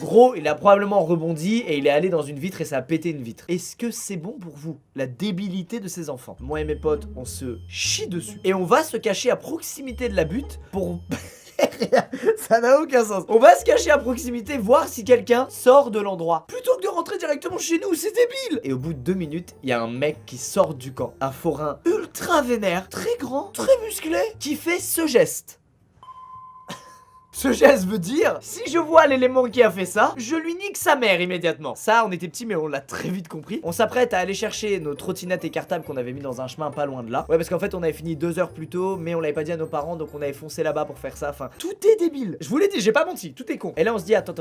gros, il a probablement rebondi et il est allé dans une vitre et ça a pété une vitre. Est-ce que c'est bon pour vous, la débilité de ces enfants? Moi et mes potes, on se chie dessus. Et on va se cacher à proximité de la butte pour... Ça n'a aucun sens. On va se cacher à proximité, voir si quelqu'un sort de l'endroit. Plutôt que de rentrer directement chez nous, c'est débile. Et au bout de 2 minutes, il y a un mec qui sort du camp. Un forain ultra vénère, très grand, très musclé, qui fait ce geste. Ce geste veut dire, si je vois l'élément qui a fait ça, je lui nique sa mère immédiatement. Ça, on était petits, mais on l'a très vite compris. On s'apprête à aller chercher nos trottinettes et cartables qu'on avait mis dans un chemin pas loin de là. Ouais, parce qu'en fait, on avait fini 2 heures plus tôt, mais on l'avait pas dit à nos parents, donc on avait foncé là-bas pour faire ça. Enfin, tout est débile. Je vous l'ai dit, j'ai pas menti, tout est con. Et là, on se dit, attends.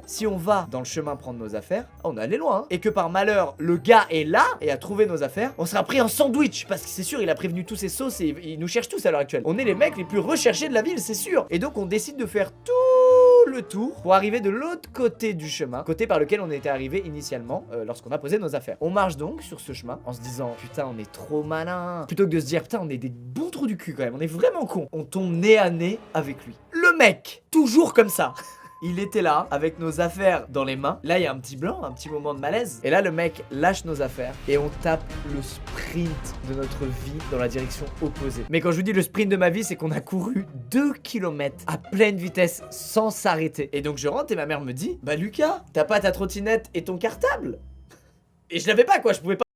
Si on va dans le chemin prendre nos affaires, on est allé loin, hein, et que par malheur, le gars est là et a trouvé nos affaires, on sera pris en sandwich. Parce que c'est sûr, il a prévenu tous ses sauces et il nous cherche tous à l'heure actuelle. On est les mecs les plus recherchés de la ville, c'est sûr. Et donc, on décide de faire tout le tour pour arriver de l'autre côté du chemin, côté par lequel on était arrivé initialement lorsqu'on a posé nos affaires. On marche donc sur ce chemin en se disant putain on est trop malin, plutôt que de se dire putain on est des bons trous du cul quand même, on est vraiment cons. On tombe nez à nez avec lui. Le mec, toujours comme ça. Il était là, avec nos affaires dans les mains. Là, il y a un petit blanc, un petit moment de malaise. Et là, le mec lâche nos affaires et on tape le sprint de notre vie dans la direction opposée. Mais quand je vous dis le sprint de ma vie, c'est qu'on a couru 2 km à pleine vitesse sans s'arrêter. Et donc, je rentre et ma mère me dit bah Lucas, t'as pas ta trottinette et ton cartable? Et je l'avais pas quoi, je pouvais pas.